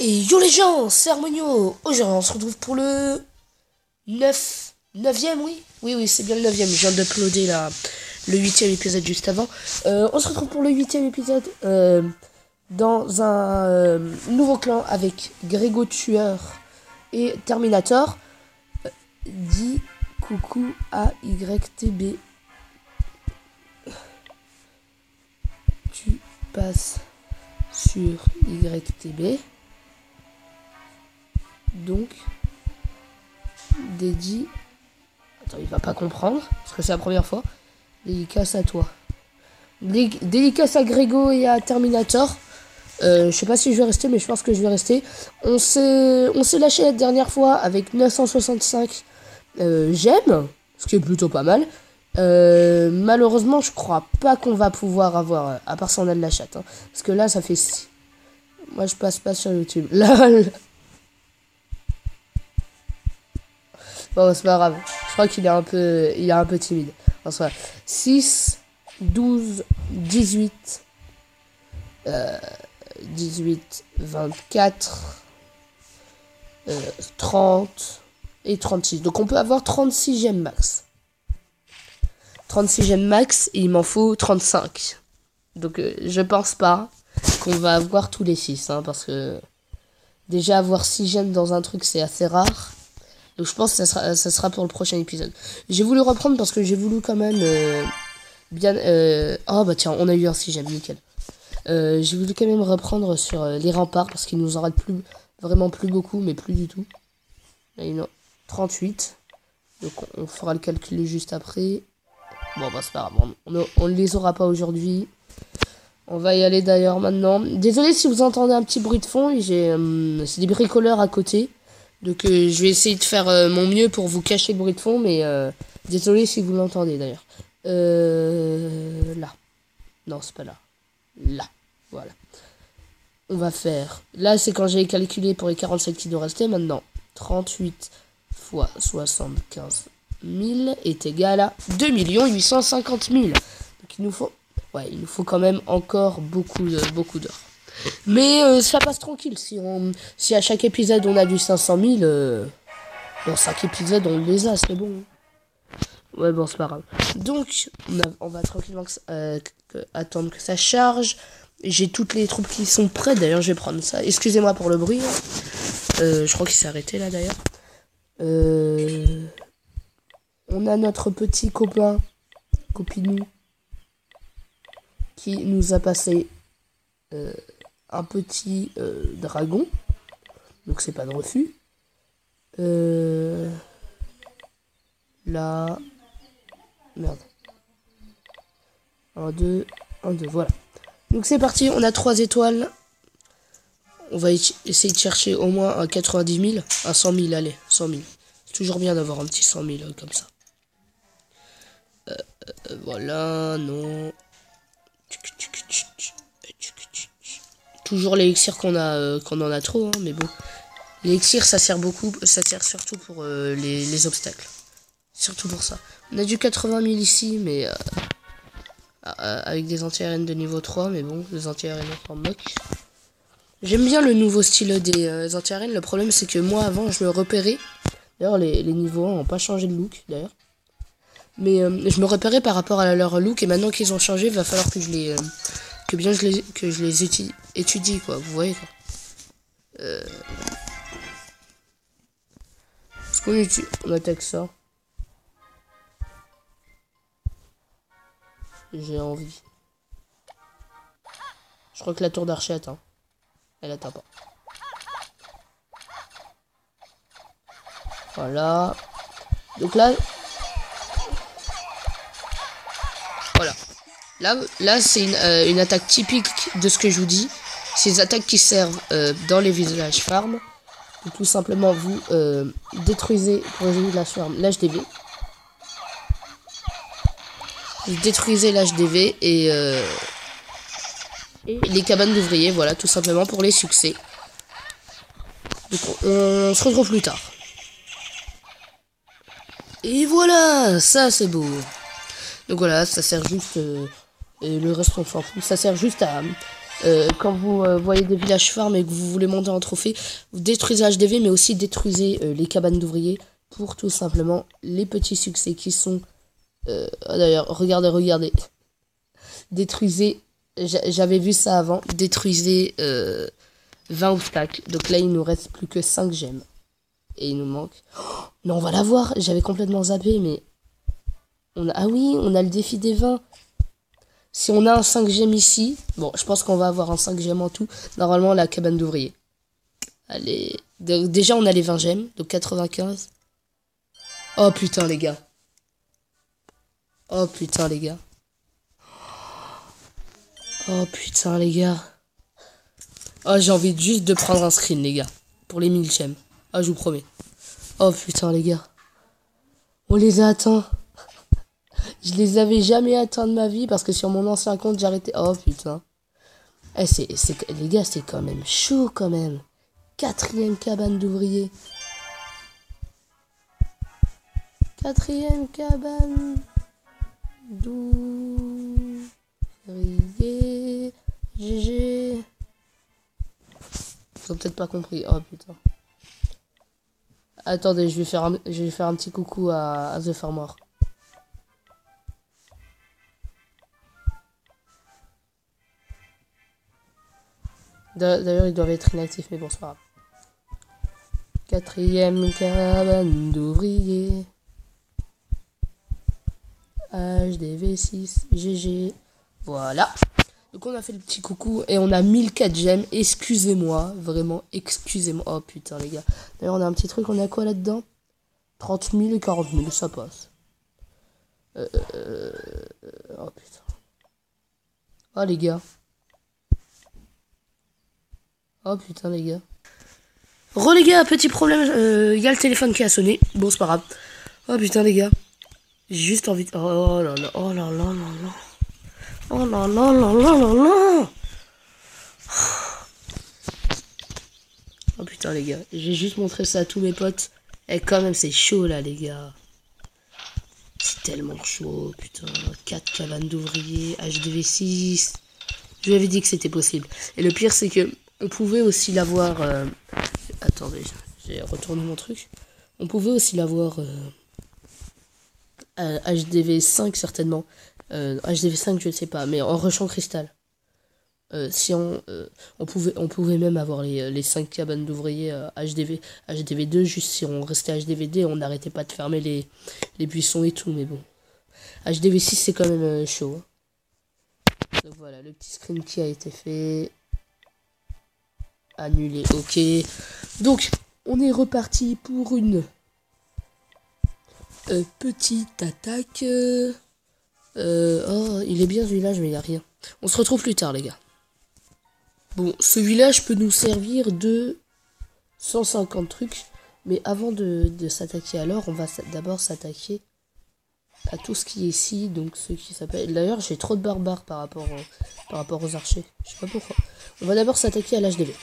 Et yo les gens, c'est Harmonio. Aujourd'hui on se retrouve pour le 9e, oui. Oui, c'est bien le 9e. Je viens d'uploader le 8e épisode juste avant. On se retrouve pour le 8e épisode dans un nouveau clan avec Grégo Tueur et Terminator. Dis coucou à YTB. Tu passes sur YTB. Donc, dédié. Attends, il va pas comprendre, parce que c'est la première fois. Dédicace à toi. Dédicace à Grégo et à Terminator. Je sais pas si je vais rester, mais je pense que je vais rester. On s'est lâché la dernière fois avec 965 j'aime, ce qui est plutôt pas mal. Malheureusement, je crois pas qu'on va pouvoir avoir, à part si on a de la chatte. Hein, parce que là, ça fait 6. Moi, je passe pas sur YouTube. Là. Bon, c'est pas grave. Je crois qu'il est un peu timide. En soi, 6, 12, 18, 24, 30 et 36. Donc on peut avoir 36 gemmes max. 36 gemmes max et il m'en faut 35. Donc je pense pas qu'on va avoir tous les 6. Hein, parce que déjà avoir 6 gemmes dans un truc c'est assez rare. Donc je pense que ça sera pour le prochain épisode. J'ai voulu reprendre parce que j'ai voulu quand même bien... Oh bah tiens, on a eu un 6 gemmes, nickel. J'ai voulu quand même reprendre sur les remparts parce qu'il nous en reste vraiment plus beaucoup, mais plus du tout. Là, il y en a 38. Donc on fera le calcul juste après. Bon bah c'est pas grave, on ne les aura pas aujourd'hui. On va y aller d'ailleurs maintenant. Désolé si vous entendez un petit bruit de fond, c'est des bricoleurs à côté. Donc je vais essayer de faire mon mieux pour vous cacher le bruit de fond, mais désolé si vous l'entendez d'ailleurs. Là. Non, c'est pas là. Là. Voilà. On va faire... Là, c'est quand j'ai calculé pour les 47 qui doivent rester. Maintenant, 38 fois 75 000 est égal à 2 850 000. Donc il nous faut... Ouais, il nous faut quand même encore beaucoup d'or. Mais ça passe tranquille. Si à chaque épisode on a du 500 000, dans 5 épisodes on les a, c'est bon. Ouais, bon, c'est pas grave. Donc, on va tranquillement attendre que ça charge. J'ai toutes les troupes qui sont prêtes. D'ailleurs, je vais prendre ça. Excusez-moi pour le bruit. Je crois qu'il s'est arrêté là d'ailleurs. On a notre petit copinou, qui nous a passé un petit dragon. Donc c'est pas de refus. Là. Merde. 1, 2, voilà. Donc c'est parti, on a 3 étoiles. On va essayer de chercher au moins un 90 000. Un 100 000, allez, 100 000. C'est toujours bien d'avoir un petit 100 000 comme ça. Voilà, non. Toujours l'élixir qu'on en a trop, hein, mais bon. L'élixir, ça sert surtout pour les obstacles. Surtout pour ça. On a du 80 000 ici, mais avec des anti-arènes de niveau 3, mais bon, les anti-arènes on s'en moque. J'aime bien le nouveau style des anti-arènes. Le problème, c'est que moi, avant, je me repérais. D'ailleurs, les niveaux 1 n'ont pas changé de look, d'ailleurs. Mais je me repérais par rapport à leur look, et maintenant qu'ils ont changé, il va falloir que je les étudie, quoi. Vous voyez, quoi. Est-ce qu'on attaque ça? J'ai envie. Je crois que la tour d'archer atteint. Elle atteint pas. Voilà. Donc là... Voilà. Là c'est une attaque typique de ce que je vous dis. C'est des attaques qui servent dans les villages farm. Donc, tout simplement, vous détruisez pour les villages farm l'HDV. Vous détruisez l'HDV et les cabanes d'ouvriers, voilà, tout simplement pour les succès. Donc on se retrouve plus tard. Et voilà, ça c'est beau. Donc voilà, ça sert juste... et le reste on s'en fout. Ça sert juste quand vous voyez des villages farm et que vous voulez monter en trophée, vous détruisez HDV, mais aussi détruisez les cabanes d'ouvriers pour tout simplement les petits succès qui sont... D'ailleurs, regardez. Détruisez, j'avais vu ça avant, détruisez 20 obstacles. Donc là, il nous reste plus que 5 gemmes. Et il nous manque... Oh, mais on va l'avoir, j'avais complètement zappé, mais... Ah oui, on a le défi des 20. Si on a un 5 gemmes ici, bon, je pense qu'on va avoir un 5 gemmes en tout. Normalement, la cabane d'ouvrier. Allez, déjà on a les 20 gemmes, donc 95. Oh putain les gars. Oh putain les gars. Oh putain les gars. Oh j'ai envie juste de prendre un screen les gars. Pour les 1000 gemmes. Oh je vous promets. Oh putain les gars. On les a atteints. Je les avais jamais atteints de ma vie parce que sur mon ancien compte j'arrêtais. Oh putain. Eh, les gars, c'est quand même chaud quand même. 4e cabane d'ouvriers. 4e cabane d'ouvriers. GG. Ils ont peut-être pas compris. Oh putain. Attendez, je vais faire un petit coucou à The Farmer. D'ailleurs, ils doivent être inactifs, mais bon, c'est pas grave. 4e cabane d'ouvriers. HDV6, GG. Voilà. Donc on a fait le petit coucou et on a 1004 gemmes. Excusez-moi, vraiment, excusez-moi. Oh putain, les gars. D'ailleurs, on a un petit truc, on a quoi là-dedans? 30 000 et 40 000, ça passe. Oh putain. Oh les gars. Oh putain les gars. Les gars, petit problème, y a le téléphone qui a sonné. Bon c'est pas grave. Oh putain les gars. J'ai juste envie de... Oh là là, oh là là là là. Oh là là là là là là. Oh putain les gars, j'ai juste montré ça à tous mes potes. Et quand même c'est chaud là les gars. C'est tellement chaud, putain. 4 cabanes d'ouvriers, HDV6. Je lui avais dit que c'était possible. Et le pire c'est que... On pouvait aussi l'avoir... Attendez, j'ai retourné mon truc. On pouvait aussi l'avoir... HDV5 certainement. HDV5 je ne sais pas, mais en rushant cristal. Si on pouvait même avoir les 5 cabanes d'ouvriers HDV2, juste si on restait HDV2, on n'arrêtait pas de fermer les buissons et tout, mais bon. HDV6 c'est quand même chaud. Hein. Donc voilà, le petit screen qui a été fait... Annulé, ok. Donc, on est reparti pour une petite attaque. Oh, il est bien ce village, mais il n'y a rien. On se retrouve plus tard, les gars. Bon, ce village peut nous servir de 150 trucs. Mais avant de s'attaquer à l'or, on va d'abord s'attaquer à tout ce qui est ici. Donc, ce qui s'appelle... D'ailleurs, j'ai trop de barbares par rapport aux archers. Je sais pas pourquoi. On va d'abord s'attaquer à l'HDV.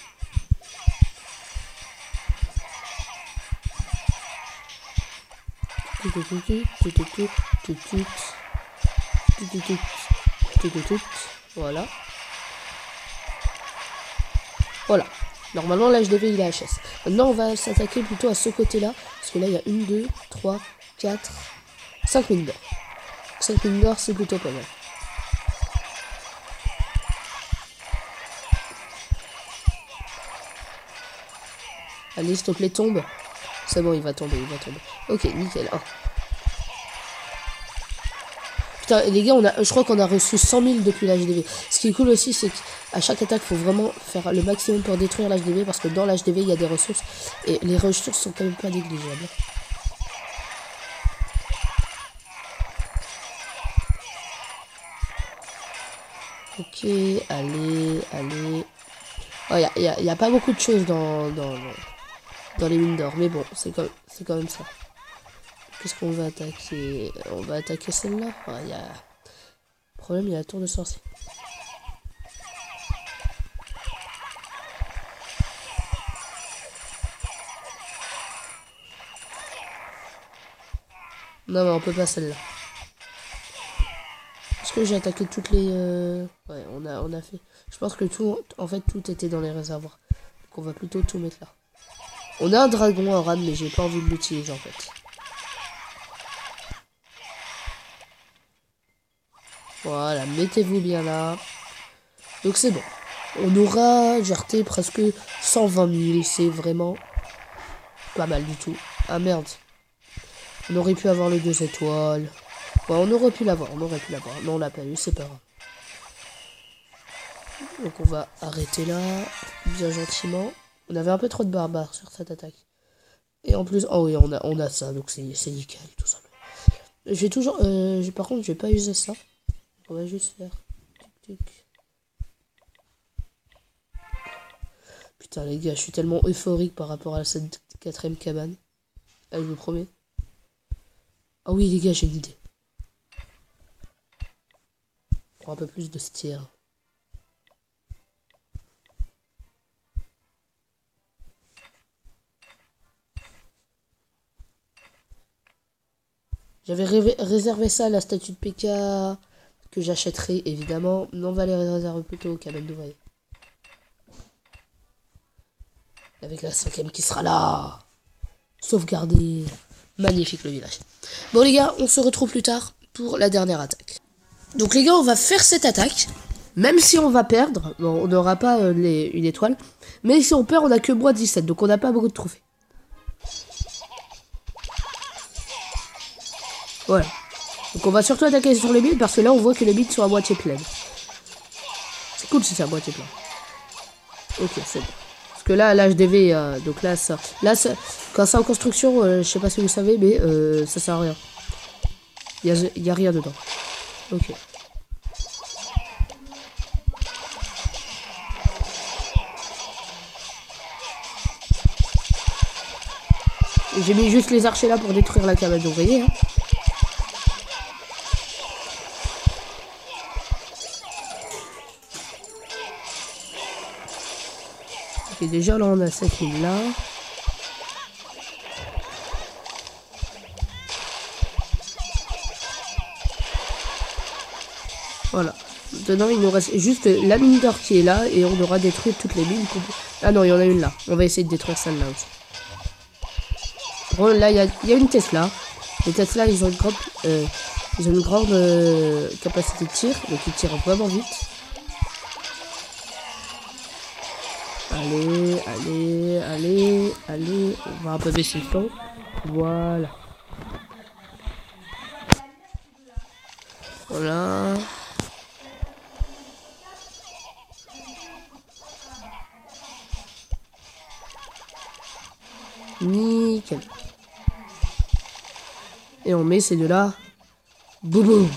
Voilà. Voilà. Normalement, là, je devais il est HS. Maintenant, on va s'attaquer plutôt à ce côté-là. Parce que là, il y a 1, 2, 3, 4, 5 mines d'or. 5 mines d'or, c'est plutôt pas mal. Allez, s'il te plaît, tombe. C'est bon, il va tomber, Ok, nickel. Oh. Putain, les gars, je crois qu'on a reçu 100 000 depuis l'HDV. Ce qui est cool aussi, c'est qu'à chaque attaque, il faut vraiment faire le maximum pour détruire l'HDV, parce que dans l'HDV, il y a des ressources. Et les ressources sont quand même pas négligeables. Ok, allez. Oh, il y a pas beaucoup de choses dans les mines d'or, mais bon, c'est quand même ça. Qu'est-ce qu'on va attaquer? On va attaquer celle-là. Ah, il y a... Le problème, il y a la tour de sorcier. Non, mais on peut pas celle-là. Parce que j'ai attaqué toutes les... Ouais, on a fait... Je pense que tout... En fait, tout était dans les réservoirs. Donc on va plutôt tout mettre là. On a un dragon en rade, mais j'ai pas envie de l'utiliser en fait. Voilà, mettez-vous bien là. Donc c'est bon. On aura jarté presque 120 000. C'est vraiment pas mal du tout. Ah merde. On aurait pu avoir les 2 étoiles. Ouais, on aurait pu l'avoir. Non, on l'a pas eu, c'est pas grave. Donc on va arrêter là, bien gentiment. On avait un peu trop de barbares sur cette attaque. Et en plus, oh oui, on a ça, donc c'est nickel, tout ça. J'ai toujours, par contre, je vais pas user ça. On va juste faire tic tic. Putain les gars, je suis tellement euphorique par rapport à cette 4ème cabane. Ah, je vous promets. Ah oui les gars, j'ai une idée. Pour un peu plus de style. J'avais réservé ça à la statue de PK que j'achèterai évidemment. Mais on va les réserver plutôt aux cabanes d'ouvriers. Avec la 5ème qui sera là. Sauvegarder. Magnifique le village. Bon les gars, on se retrouve plus tard pour la dernière attaque. Donc les gars, on va faire cette attaque. Même si on va perdre, bon, on n'aura pas une étoile. Mais si on perd, on a que moins 17. Donc on n'a pas beaucoup de trophées. Voilà. Donc on va surtout attaquer sur les billes parce que là on voit que les billes sont à moitié pleines. C'est cool si c'est à moitié plein. Ok, c'est bon. Parce que là, l'HDV, donc là, quand c'est en construction, je sais pas si vous savez, mais ça sert à rien. Il y a rien dedans. Ok. J'ai mis juste les archers là pour détruire la cabane d'ouvriers. Hein. Ok, déjà là on a cette ligne là. Voilà. Maintenant il nous reste juste la mine d'or qui est là et on aura détruit toutes les mines. Ah non, il y en a une là. On va essayer de détruire celle-là aussi. Bon, là il y a une Tesla. Les Tesla ils ont une grande capacité de tir, donc ils tirent vraiment vite. Allez, allez, allez, allez. On va un peu baisser le temps. Voilà. Voilà. Nickel. Et on met ces deux-là. Boum boum.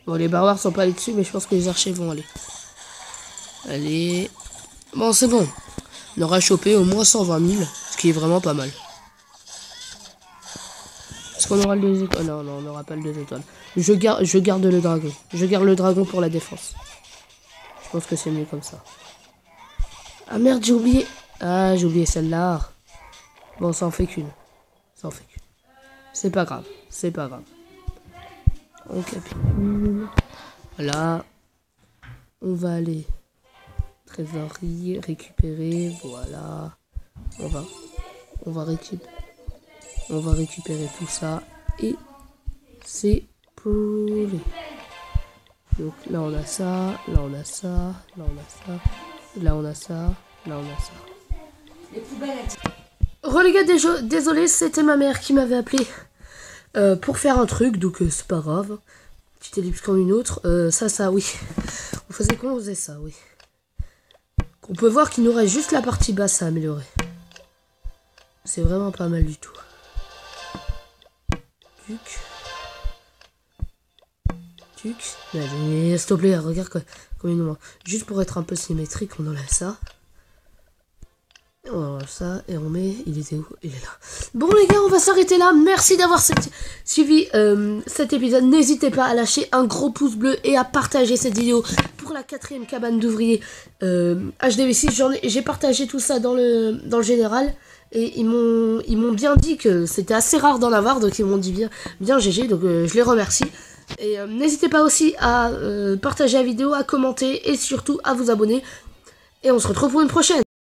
Bon, les barbares sont pas allés dessus, mais je pense que les archers vont aller. Allez. Bon, c'est bon. On aura chopé au moins 120 000, ce qui est vraiment pas mal. Est-ce qu'on aura le 2 étoiles? Non, non, on n'aura pas le 2 étoiles. Je garde le dragon. Je garde le dragon pour la défense. Je pense que c'est mieux comme ça. Ah merde, j'ai oublié. Ah, j'ai oublié celle-là. Bon, ça en fait qu'une. Ça en fait qu'une. C'est pas grave. C'est pas grave. On capitule. Voilà. On va aller. Trésorerie, récupérer. Voilà. On va récupérer tout ça. Et c'est pourri. Donc là on a ça. Là on a ça. Là on a ça. Là on a ça. Là on a ça. Les poubelles. Oh les gars, désolé, c'était ma mère qui m'avait appelé pour faire un truc, donc c'est pas grave. Petite ellipse comme une autre. Ça, oui. On faisait quoi? On faisait ça, oui. On peut voir qu'il nous reste juste la partie basse à améliorer. C'est vraiment pas mal du tout. Tuc. Allez, s'il te plaît, regarde comme une main. Juste pour être un peu symétrique, on enlève ça. On enlève ça et on met... Il était où? Il est là. Bon les gars, on va s'arrêter là. Merci d'avoir suivi cet épisode. N'hésitez pas à lâcher un gros pouce bleu et à partager cette vidéo pour la 4e cabane d'ouvriers HDV6. J'ai partagé tout ça dans le général. Et ils m'ont bien dit que c'était assez rare d'en avoir. Donc ils m'ont dit bien GG. Donc je les remercie. Et n'hésitez pas aussi à partager la vidéo, à commenter et surtout à vous abonner. Et on se retrouve pour une prochaine.